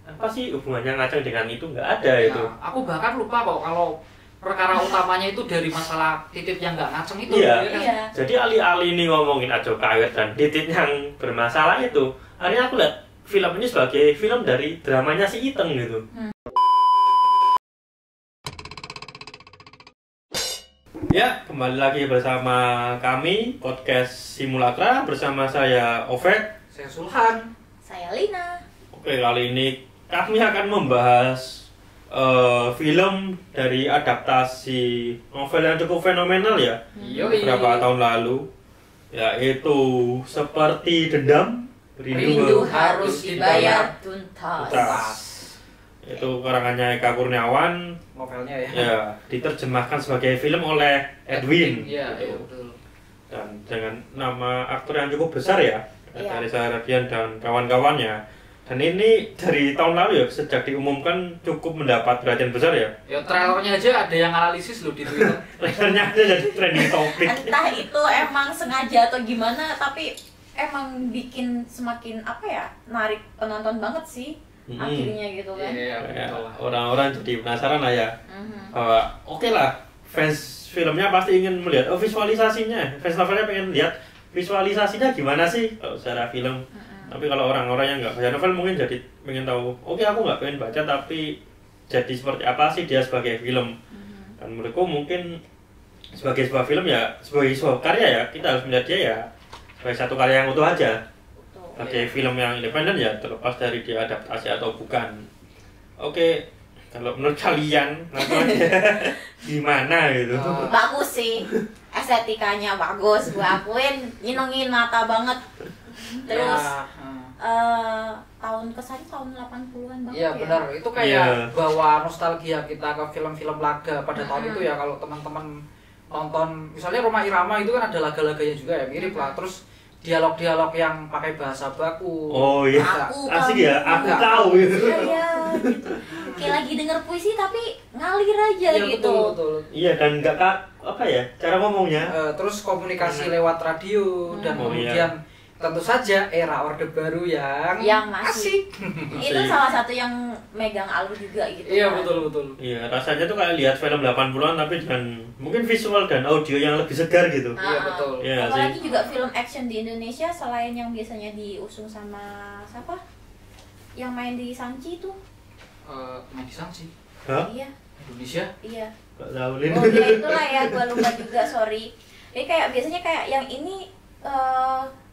apa sih hubungannya ngaceng dengan itu, nggak ada Ya, itu. aku bahkan lupa kok kalau perkara utamanya itu dari masalah titit yang nggak ngaceng itu. Iya. Ya kan? Iya. Jadi alih-alih ini ngomongin Ajo Kawir dan titit yang bermasalah itu, akhirnya aku lihat film ini sebagai film dari dramanya si Iteng gitu. Ya, kembali lagi bersama kami podcast Simulacra bersama saya Ovet. Saya Sulhan. Saya Lina. Oke, kali ini kami akan membahas film dari adaptasi novel yang cukup fenomenal ya, Yoi. beberapa tahun lalu, yaitu Seperti Dendam, Rindu harus dibayar tuntas. Itu karangannya Eka Kurniawan, Novelnya ya. ya diterjemahkan sebagai film oleh Edwin. Iya, gitu. iya betul. Dan dengan nama aktor yang cukup besar ya, Iya. dari Radian dan kawan-kawannya. Dan ini dari tahun lalu ya, sejak diumumkan cukup mendapat perhatian besar ya. Ya trailernya aja ada yang analisis loh di Twitter. Trailernya aja jadi trending topic. Entah itu emang sengaja atau gimana, tapi emang bikin semakin apa ya, narik penonton banget sih akhirnya gitu kan. Iya, Ya, betul lah. orang-orang jadi penasaran lah ya. Mhm. Bahwa oke lah, fans filmnya pasti ingin melihat visualisasinya. Fans novelnya pengen lihat visualisasinya gimana sih kalau secara film. Tapi kalau orang-orang yang nggak baca novel mungkin jadi pengen tahu, oke aku nggak pengen baca tapi jadi seperti apa sih dia sebagai film. Dan menurutku mungkin sebagai sebuah film ya, sebagai sebuah karya ya, kita harus melihat dia ya sebagai satu karya yang utuh aja. Betul. Sebagai film yang independen ya, terlepas dari dia adaptasi atau bukan. Oke, kalau menurut kalian gimana gitu? Bagus sih. Estetikanya bagus, gue akuin, nyenengin mata banget. Terus Ya, tahun kesannya tahun 80-an banget iya ya. benar. Itu kayak Iya. bawa nostalgia kita ke film-film laga pada tahun itu ya. Kalau teman-teman nonton misalnya Roma Irama itu kan ada laga-laganya juga ya, mirip lah. Terus dialog-dialog yang pakai bahasa baku. Oh iya, Aku, asik ya, aku Enggak. tahu gitu. Iya, gitu. Kayak lagi denger puisi tapi ngalir aja Iya, gitu. betul. Iya, dan nggak apa ya, cara ngomongnya. Terus komunikasi lewat radio dan Oh, iya. kemudian tentu saja era Orde Baru yang masih asik. itu salah satu yang megang alur juga gitu. Iya kan. betul. Iya, rasanya tuh kayak lihat film 80-an tapi dengan mungkin visual dan audio yang lebih segar gitu. Ah, Iya, betul. Iya nggak Apalagi sih? juga film action di Indonesia selain yang biasanya diusung sama siapa? Yang main di Sanchi itu. Main di Sanksi Hah? Iya, Indonesia. iya. Nggak tahu Lin. Oh ya itulah ya, gua lupa juga, sorry. Jadi kayak biasanya kayak yang ini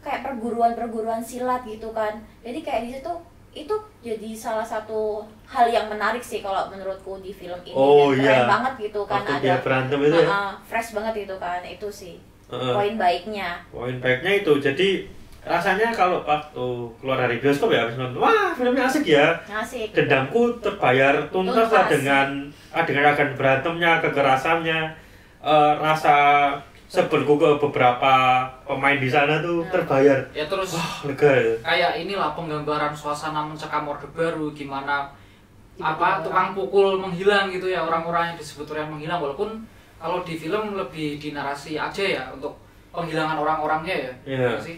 kayak perguruan silat gitu kan. Jadi kayak di situ itu jadi salah satu hal yang menarik sih kalau menurutku di film ini. Oh, Dan iya. keren banget gitu kan, Waktu ada dia berantem itu ya. fresh banget itu kan, itu sih Heeh. poin baiknya. Poin baiknya itu, jadi rasanya kalau waktu keluar dari bioskop ya habis nonton, wah filmnya asik ya. Asik. Dendamku terbayar tuntas lah Tuntas. dengan adegan berantemnya, kekerasannya, rasa sebelku ke beberapa pemain di sana tuh terbayar. Ya terus Lega ya. kayak inilah penggambaran suasana mencekam Orde Baru, gimana Tiba-tiba tukang pukul menghilang gitu ya, orang-orang yang disebut orang menghilang, walaupun kalau di film lebih dinarasi aja ya untuk penghilangan orang-orangnya ya. Iya. Iya sih.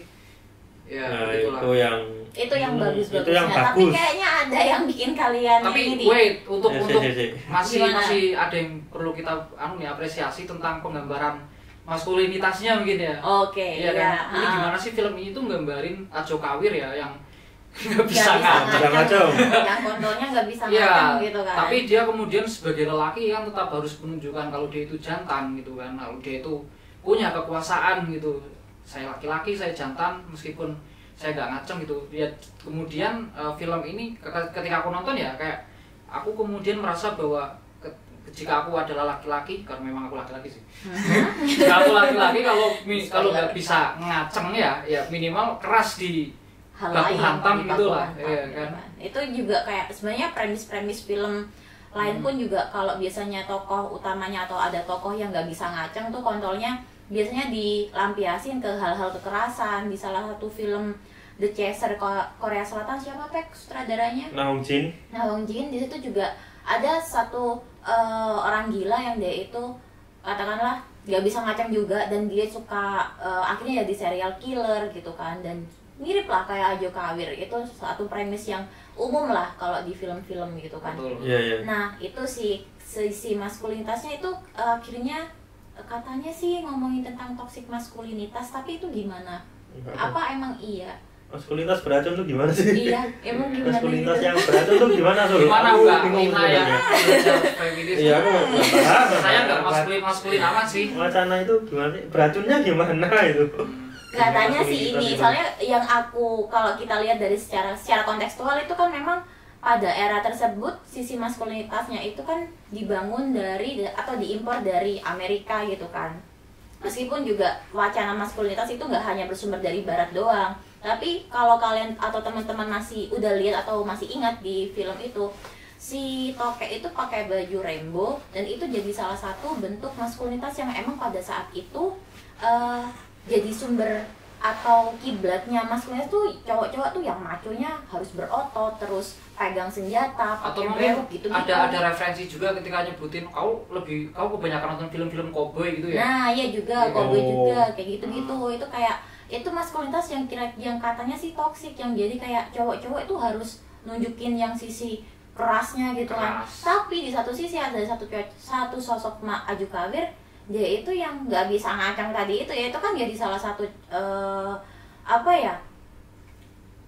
Ya, Nah, begitulah. Itu yang bagus-bagusnya. Itu yang Tapi bagus. kayaknya ada yang bikin kalian Tapi ini. wait, untuk Ya, untuk sih. Gimana? masih ada yang perlu kita apresiasi tentang penggambaran maskulinitasnya mungkin ya. Oke, Iya kan? Ini ah. gimana sih film ini tuh nggambarin Ajo Kawir ya yang nggak Nggak bisa ngaceng. ngaceng. Yang kontrolnya nggak bisa Iya, ngaceng gitu kan. tapi dia kemudian sebagai lelaki kan tetap harus menunjukkan kalau dia itu jantan gitu kan. Kalau dia itu punya kekuasaan gitu. Saya laki-laki, saya jantan meskipun saya nggak ngaceng gitu. Ya kemudian film ini ketika aku nonton ya kayak aku kemudian merasa bahwa jika aku adalah laki-laki, karena memang aku laki-laki sih. Jika aku laki-laki kalau nggak bisa ngaceng ya minimal keras di hal baku lain hantam di gitu baku lah, hantam, iya gitu kan. Itu juga kayak sebenarnya premis-premis film lain pun juga kalau biasanya tokoh utamanya atau ada tokoh yang nggak bisa ngaceng tuh kontrolnya biasanya dilampiasin ke hal-hal kekerasan. Di salah satu film The Chaser Korea Selatan, siapa Pek sutradaranya? Nah, Hong Jin. Nah, Hong Jin di situ juga ada satu orang gila yang dia itu katakanlah nggak bisa ngaceng juga, dan dia suka akhirnya jadi serial killer gitu kan, dan mirip lah kayak Ajo Kawir. Itu satu premis yang umum lah kalau di film-film gitu kan. Betul. Iya. Nah itu sih sisi maskulinitasnya itu akhirnya katanya sih ngomongin tentang toxic maskulinitas, tapi itu gimana? Apa emang iya? Maskulinitas beracun tuh gimana sih? Iya, emang gimana Maskulinitas gitu? yang beracun tuh gimana Sul? Gimana Aku Mbak bingung Lina yang sebenarnya. belajar feminis? Iya, aku nggak paham. Saya nggak maskulin amat sih. Wacana itu gimana sih? Beracunnya gimana itu? Katanya sih Maskulinitas ini, itu. soalnya yang aku kalau kita lihat dari secara kontekstual itu kan memang pada era tersebut sisi maskulinitasnya itu kan dibangun dari atau diimpor dari Amerika gitu kan. Meskipun juga wacana maskulinitas itu nggak hanya bersumber dari barat doang, tapi kalau kalian atau teman-teman masih udah lihat atau masih ingat di film itu, si Toke itu pakai baju rainbow dan itu jadi salah satu bentuk maskulinitas yang emang pada saat itu jadi sumber atau kiblatnya maskulinitas tuh cowok-cowok tuh yang maconya harus berotot, terus pegang senjata, Atau pakai mungkin beruk gitu. ada referensi juga ketika nyebutin kau kebanyakan nonton film-film cowboy gitu ya. Nah, iya juga, Iya. cowboy juga kayak gitu-gitu. Itu kayak itu maskulinitas yang katanya sih toksik, yang jadi kayak cowok-cowok itu harus nunjukin yang sisi kerasnya gitu kan. Keras. Tapi di satu sisi ada satu sosok Aju Kawir, dia itu yang nggak bisa ngacang tadi itu ya, itu kan jadi salah satu apa ya,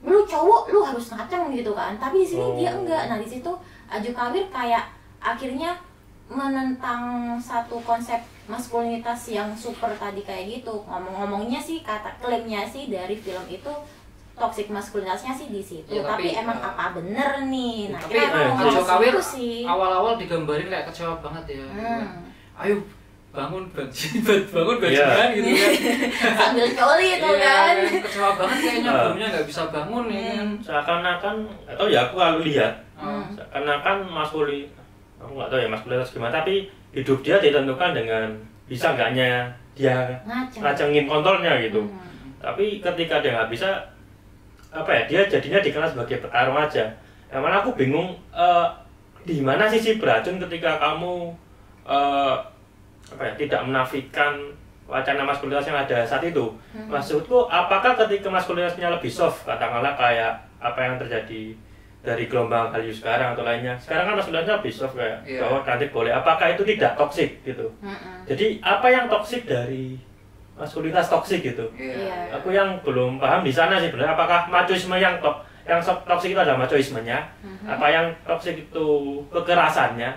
lu cowok lu harus ngacang gitu kan, tapi di sini dia enggak. Nah di situ Aju Kawir kayak akhirnya menentang satu konsep maskulinitas yang super tadi kayak gitu. Ngomong-ngomongnya sih, klaimnya sih dari film itu toxic maskulinitasnya sih di situ. Ya, tapi tapi, emang apa bener nih? Nah, tapi kita kalau Aju ngebahas Kawir itu sih. awal-awal digambarin kayak kecewa banget ya. Ayo bangun Iya. bajingan gitu kan. Sambil coli itu Iya, kan. kecewa banget kayaknya, Ah. belumnya nggak bisa bangun ya kan. Seakan-akan, atau ya aku kalau lihat, Oh. seakan-akan aku nggak tahu ya maskulinitas gimana, tapi hidup dia ditentukan dengan bisa nggaknya dia ngacengin kontolnya gitu. Tapi ketika dia nggak bisa, apa ya, dia jadinya dikenal sebagai petarung aja. Yang mana aku bingung, di mana sisi beracun ketika kamu apa ya, tidak menafikan wacana maskulinitas yang ada saat itu. Maksudku, apakah ketika maskulinitasnya lebih soft, katakanlah kayak apa yang terjadi dari gelombang Hallyu sekarang atau lainnya, sekarang kan maskulinitasnya lebih soft kayak bahwa cantik boleh, apakah itu tidak toksik gitu? Jadi apa yang toksik dari maskulinitas toksik gitu? Iya. Aku yang belum paham di sana sih benar, apakah machoisme yang toksik itu adalah machoismenya, apa yang toksik itu kekerasannya,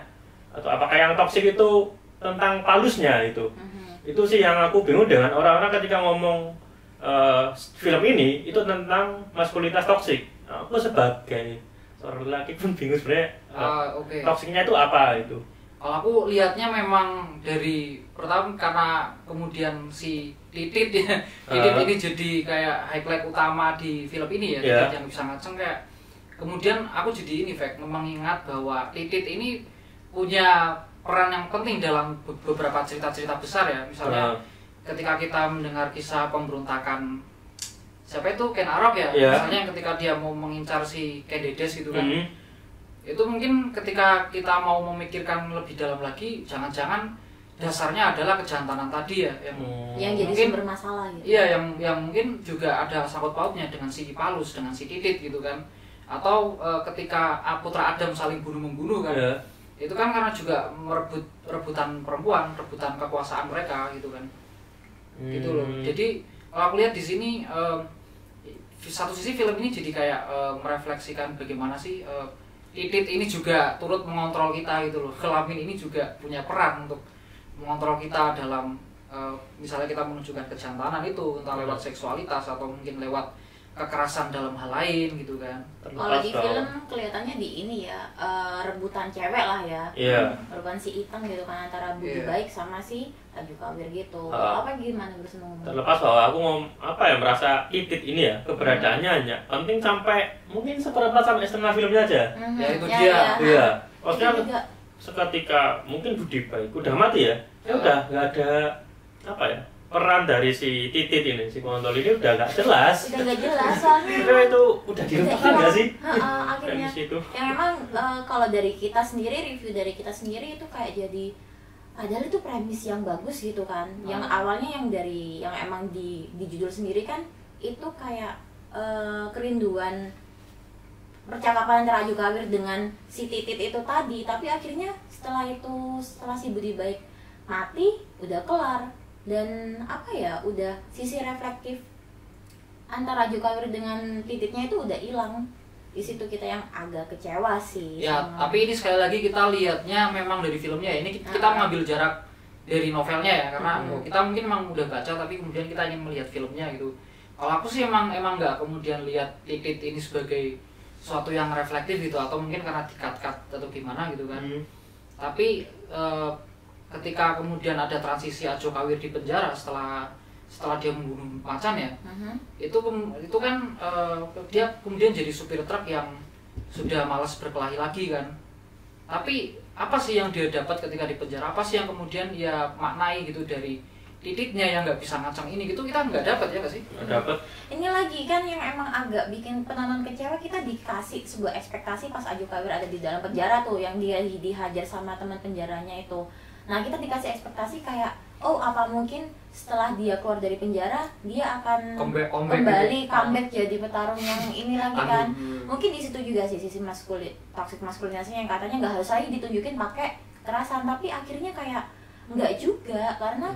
atau apakah yang toksik itu tentang palusnya itu? Itu sih yang aku bingung dengan orang-orang ketika ngomong film ini itu tentang maskulinitas toksik. Aku sebagai seorang lelaki pun bingung sebenarnya Oke. toksiknya itu apa itu. Kalau aku lihatnya memang dari pertama karena kemudian si Titit ya, Titit ini jadi kayak highlight utama di film ini ya, Titit yang bisa ngaceng kayak. Kemudian aku jadi mengingat bahwa Titit ini punya peran yang penting dalam beberapa cerita-cerita besar ya. Misalnya ketika kita mendengar kisah pemberontakan siapa itu, Ken Arok ya, misalnya ketika dia mau mengincar si Ken Dedes gitu kan. Itu mungkin ketika kita mau memikirkan lebih dalam lagi, jangan-jangan dasarnya adalah kejantanan tadi ya, yang jadi mungkin, sumber masalah gitu. Iya, yang mungkin juga ada sangkut pautnya dengan si Palus, dengan si Titit gitu kan. Atau ketika putra Adam saling bunuh-membunuh kan. Itu kan karena juga rebutan perempuan, rebutan kekuasaan mereka gitu kan. Gitu loh. Jadi kalau aku lihat di sini satu sisi film ini jadi kayak merefleksikan bagaimana sih Titit ini juga turut mengontrol kita gitu loh. Kelamin ini juga punya peran untuk mengontrol kita dalam misalnya kita menunjukkan kejantanan itu, entah lewat seksualitas atau mungkin lewat kekerasan dalam hal lain gitu kan. Kalau di film kelihatannya di ini ya, rebutan cewek lah ya. Rebutan si Iteng gitu kan, antara Budi Baik sama si Aju Kawir gitu. Apa gimana Gus ngomong? Terlepas bahwa aku merasa Titit ini ya keberadaannya hanya penting sampai mungkin seperempat sampai setengah filmnya aja. Ya itu dia. Iya. Maksudnya seketika mungkin Budi Baik udah mati ya, udah nggak ada apa ya, peran dari si Titit ini, si kontol ini udah nggak jelas. Udah nggak jelas soalnya. Itu udah dilupakan nggak sih? Akhirnya. Ya memang kalau dari kita sendiri, review dari kita sendiri itu kayak jadi, padahal itu premis yang bagus gitu kan. Yang awalnya yang emang di judul sendiri kan itu kayak kerinduan percakapan antara Ajo Kawir dengan si Titit itu tadi, tapi akhirnya setelah si Budi Baik mati udah kelar, dan apa ya, udah sisi reflektif antara Ajo Kawir dengan Tititnya itu udah hilang. Di situ kita yang agak kecewa sih. Ya, tapi ini sekali lagi kita lihatnya memang dari filmnya ya. Ini kita mengambil jarak dari novelnya ya, karena kita mungkin memang udah baca tapi kemudian kita ingin melihat filmnya gitu. Kalau aku sih emang nggak kemudian lihat Titit ini sebagai suatu yang reflektif gitu, atau mungkin karena di-cut atau gimana gitu kan. Tapi ketika kemudian ada transisi Ajo Kawir di penjara setelah dia membunuh macan ya, itu kan dia kemudian jadi supir truk yang sudah malas berkelahi lagi kan. Tapi apa sih yang dia dapat ketika di penjara? Apa sih yang kemudian dia maknai gitu dari Tititnya yang nggak bisa ngacang ini gitu, kita nggak dapat ya nggak sih? Nggak dapat. Ini lagi kan yang emang agak bikin penonton kecewa, kita dikasih sebuah ekspektasi pas Ajo Kawir ada di dalam penjara tuh, yang dia dihajar sama teman penjaranya itu. Nah, kita dikasih ekspektasi kayak, oh apa mungkin setelah dia keluar dari penjara dia akan kembali comeback jadi petarung yang ini lagi kan. Mungkin di situ juga sih sisi toxic maskulinasinya yang katanya nggak harus lagi ditunjukin pakai kekerasan, tapi akhirnya kayak nggak juga, karena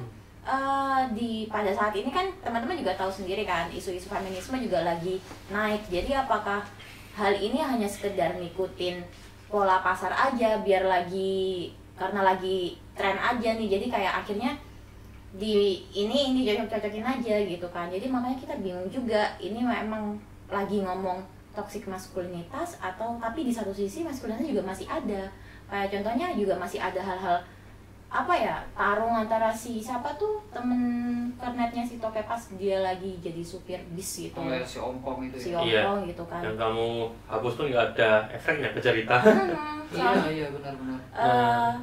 pada saat ini kan teman-teman juga tahu sendiri kan, isu-isu feminisme juga lagi naik. Jadi apakah hal ini hanya sekedar ngikutin pola pasar aja biar karena lagi tren aja nih, jadi kayak akhirnya ini cocok-cocokin aja gitu kan. Jadi makanya kita bingung juga, ini memang lagi ngomong toxic maskulinitas tapi di satu sisi maskulinitas juga masih ada. Kayak contohnya juga masih ada hal-hal apa ya, tarung antara siapa tuh temen kernetnya si Toke pas dia lagi jadi supir bis gitu. Oh ya, si Ompong itu si Ompong gitu kan. Yang kamu hapus pun nggak ada efeknya ke cerita. Iya benar-benar.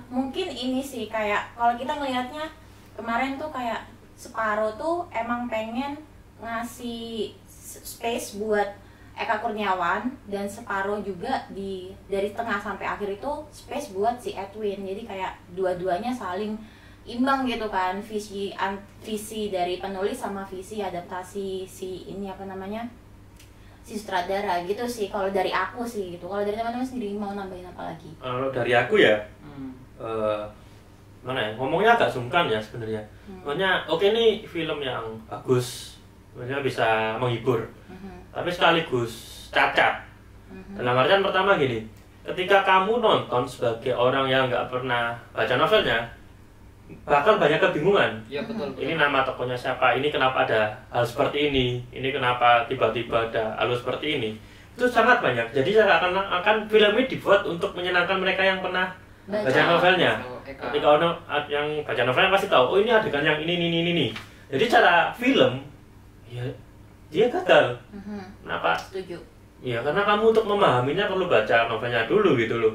Mungkin ini sih kayak kalau kita ngelihatnya kemarin tuh kayak Separuh tuh emang pengen ngasih space buat Eka Kurniawan, dan separuh juga dari tengah sampai akhir itu space buat si Edwin. Jadi kayak dua-duanya saling imbang gitu kan, visi dari penulis sama visi adaptasi si sutradara gitu sih. Kalau dari aku sih gitu. Kalau dari teman-teman sendiri mau nambahin apa lagi? Kalau dari aku ya, mana ya, ngomongnya agak sungkan ya sebenarnya. Makanya oke nih film yang bagus, sebenarnya bisa menghibur. Tapi sekaligus cacat. Dalam artian pertama gini, ketika kamu nonton sebagai orang yang nggak pernah baca novelnya, bakal banyak kebingungan. Ya, betul. Ini nama tokohnya siapa, ini kenapa ada hal seperti ini kenapa tiba-tiba ada alur seperti ini. Itu sangat banyak. Jadi saya akan film ini dibuat untuk menyenangkan mereka yang pernah baca novelnya. Ketika orang yang baca novelnya pasti tahu, oh ini adegan yang ini. Jadi cara film, ya dia gagal. Kenapa? Setuju. Ya karena kamu untuk memahaminya perlu baca novelnya dulu gitu loh.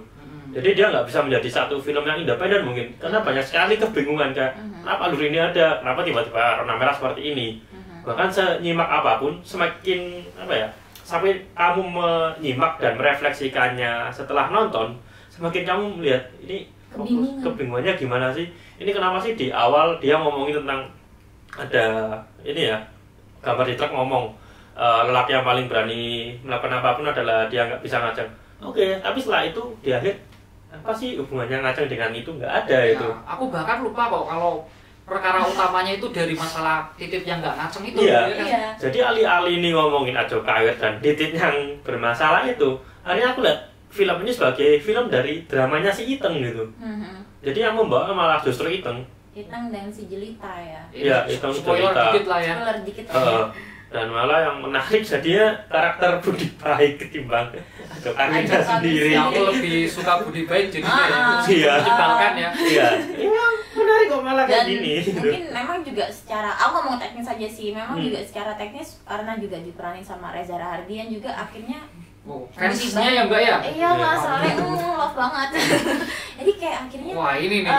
Jadi dia nggak bisa menjadi satu film yang independen mungkin, karena banyak sekali kebingungan kayak kenapa alur ini ada, kenapa tiba-tiba warna merah seperti ini. Bahkan senyimak apapun, semakin sampai kamu menyimak dan merefleksikannya setelah nonton, semakin kamu melihat ini kebingungannya gimana sih. Ini kenapa sih di awal dia ngomongin tentang ada ini ya, gambar di truk ngomong lelaki yang paling berani melakukan apapun adalah dia nggak bisa ngaceng. Oke, tapi setelah itu di akhir apa sih hubungannya ngaceng dengan itu? Nggak ada itu. Aku bahkan lupa kok kalau perkara utamanya itu dari masalah Titit yang nggak ngaceng itu. Iya. Ya kan? Iya. Jadi alih-alih ini ngomongin Ajo Kawir dan Titit yang bermasalah itu, akhirnya aku lihat film ini sebagai film dari dramanya si Iteng gitu. Jadi yang membawa malah justru Iteng. Iteng dan si Jelita ya. Iya, Iteng Spoiler Jelita. dikit lah ya. Spoiler dikit. Dan malah yang menarik jadinya karakter Budi Baik ketimbang Ajo Kawirnya sendiri. Aku lebih suka Budi Baik jadinya ya. Iya. Menyebalkan ya. Iya. Menarik kok malah kayak Dan gini. mungkin memang juga secara, aku ngomong teknis aja sih, memang juga secara teknis karena juga diperanin sama Reza Rahardian juga akhirnya fansnya ya Mbak ya? Iya lah, soalnya love banget. Jadi kayak akhirnya Wah ini nih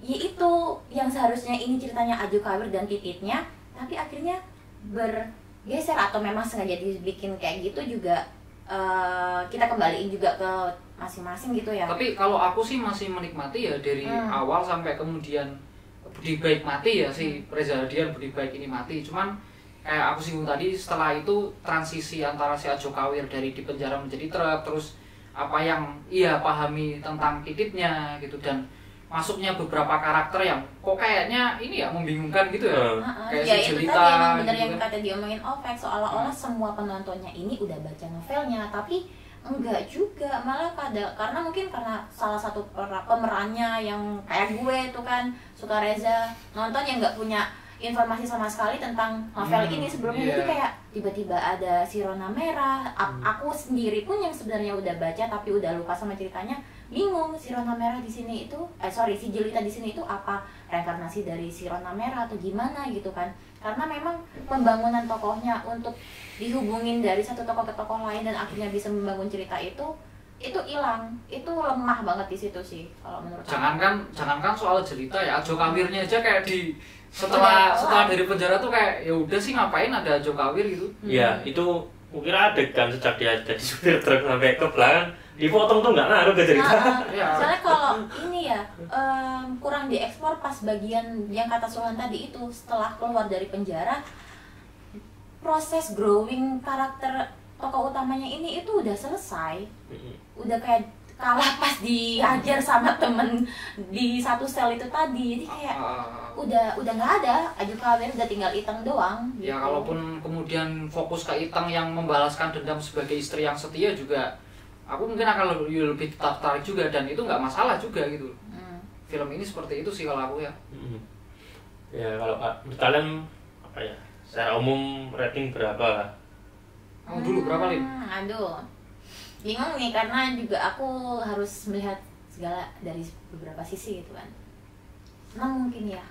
ya itu yang seharusnya ini ceritanya Ajo Kawir dan Tititnya, tapi akhirnya bergeser atau memang sengaja dibikin kayak gitu juga. Kita kembaliin juga ke masing-masing gitu ya. Tapi kalau aku sih masih menikmati ya dari awal sampai kemudian Budi Baik mati ya, si Reza Rahardian Budi Baik ini mati. Cuman kayak aku singgung tadi, setelah itu transisi antara si Ajo Kawir dari di penjara menjadi truk, terus apa yang ia pahami tentang Kiditnya gitu, dan masuknya beberapa karakter yang kok kayaknya ini ya membingungkan gitu ya. Kayak ya si itu Jelita tadi emang bener gitu yang kan. kata diomongin Opek, seolah-olah semua penontonnya ini udah baca novelnya, tapi enggak juga, malah karena mungkin karena salah satu pemerannya yang kayak gue tuh kan suka Reza nonton yang nggak punya informasi sama sekali tentang novel ini sebelumnya, jadi kayak tiba-tiba ada Sirona Merah. Aku sendiri pun yang sebenarnya udah baca tapi udah lupa sama ceritanya, bingung Sirona Merah di sini itu si Jelita di sini itu apa reinkarnasi dari Sirona Merah atau gimana gitu kan, karena memang pembangunan tokohnya untuk dihubungin dari satu tokoh ke tokoh lain dan akhirnya bisa membangun cerita itu hilang, itu lemah banget di situ sih kalau menurut aku. Jangankan soal Jelita ya, Ajo Kawirnya aja kayak setelah dari penjara tuh kayak ya udah sih ngapain ada Ajo Kawir gitu. Iya, itu kukira adegan sejak dia jadi supir truk sampai ke belakang dipotong tuh nggak ngaruh ke cerita. Soalnya kalau ini ya kurang diekspor pas bagian yang kata Suhan tadi itu, setelah keluar dari penjara proses growing karakter tokoh utamanya ini itu udah selesai, udah kayak kalah pas dihajar sama temen di satu sel itu tadi, jadi kayak udah nggak ada Ajo Kawir, udah tinggal Iteng doang gitu. Ya kalaupun kemudian fokus ke Iteng yang membalaskan dendam sebagai istri yang setia juga, aku mungkin akan lebih tertarik juga, dan itu nggak masalah juga gitu. Film ini seperti itu sih kalau aku ya. Ya kalau kalian apa ya, secara umum rating berapa? Kamu dulu berapa, Lim? Aduh, bingung nih karena juga aku harus melihat segala dari beberapa sisi gitu kan. 6 mungkin ya.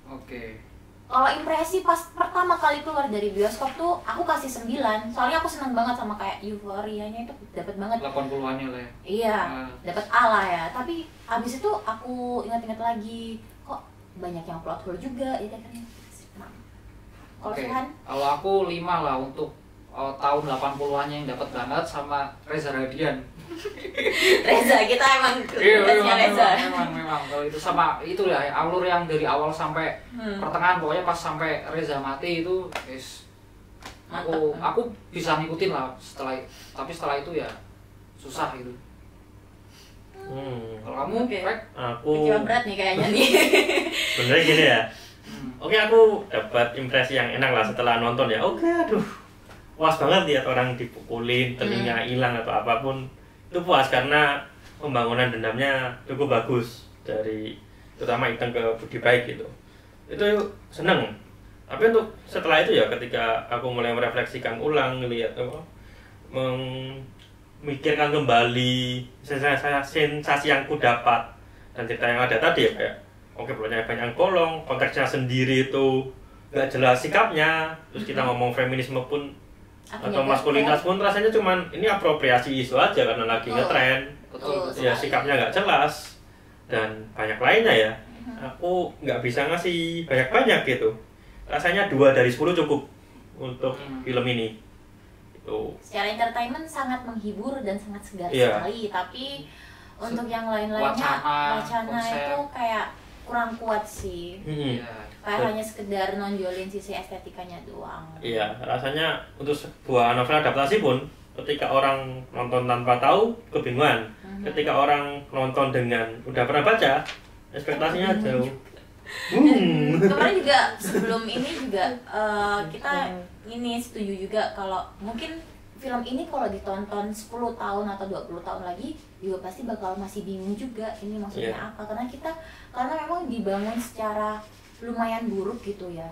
Oke. Kalau impresi pas pertama kali keluar dari bioskop tuh aku kasih 9. Soalnya aku seneng banget sama kayak euforianya itu dapat banget. 80-annya lah ya. Iya, dapat ala ya. Tapi abis itu aku ingat-ingat lagi, kok banyak yang plot hole juga ya kan. Kalau Suhan? Kalau aku 5 lah untuk tahun 80-annya yang dapat banget, sama Reza Radian. Reza, kita emang Reza. Memang kalau itu sama itu ya alur yang dari awal sampai pertengahan, pokoknya pas sampai Reza mati itu aku bisa ngikutin lah tapi setelah itu ya susah gitu. Kalau kamu, Aku kecewa berat nih kayaknya nih. sebenarnya gini ya. Oke, aku dapat impresi yang enak lah setelah nonton ya. Oke, aduh, puas banget lihat orang dipukulin, telinga hilang atau apapun. Itu puas karena pembangunan dendamnya cukup bagus dari terutama Iteng ke Budi Baik gitu. Itu seneng. Tapi untuk setelah itu ya, ketika aku mulai merefleksikan ulang, lihat memikirkan kembali sensasi yang ku dapat dan cerita yang ada tadi ya, kayak oke, banyak bolong, konteksnya sendiri itu nggak jelas sikapnya, terus kita ngomong feminisme pun atau maskulinitas pun rasanya cuman ini apropriasi isu aja karena lagi ngetren. Ya sikapnya nggak jelas dan banyak lainnya ya. Aku nggak bisa ngasih banyak-banyak gitu. Rasanya 2 dari 10 cukup untuk film ini. Itu. Secara entertainment sangat menghibur dan sangat segar sekali, tapi untuk yang lain-lainnya wacana itu kayak kurang kuat sih. Kayak hanya sekedar nonjolin sisi estetikanya doang. Iya, rasanya untuk sebuah novel adaptasi pun ketika orang nonton tanpa tahu kebingungan. Ketika orang nonton dengan udah pernah baca, ekspektasinya jauh. Kemarin juga sebelum ini juga kita ini setuju juga kalau mungkin film ini kalau ditonton 10 tahun atau 20 tahun lagi juga pasti bakal masih bingung juga ini maksudnya apa, karena memang dibangun secara lumayan buruk gitu ya.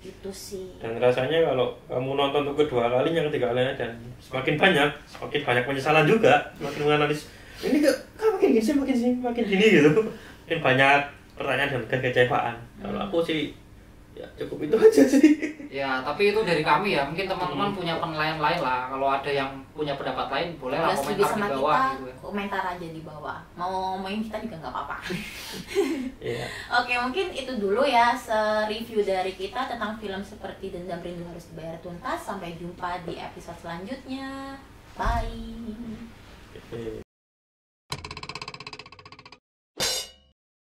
Gitu sih. Dan rasanya kalau kamu nonton untuk kedua kalinya, ketiga kalinya, dan semakin banyak penyesalan juga, semakin menganalisis ini makin gini gitu, makin banyak pertanyaan dan kekecewaan. Kalau aku sih ya cukup itu aja sih. Ya tapi itu dari kami ya, mungkin teman-teman punya penilaian lain lah. Kalau ada yang punya pendapat lain boleh lah komentar di bawah kita, gitu. Komentar aja di bawah, mau ngomongin kita juga nggak apa-apa. Oke, mungkin itu dulu ya review dari kita tentang film seperti Dendam Rindu Harus Dibayar Tuntas. Sampai jumpa di episode selanjutnya, bye.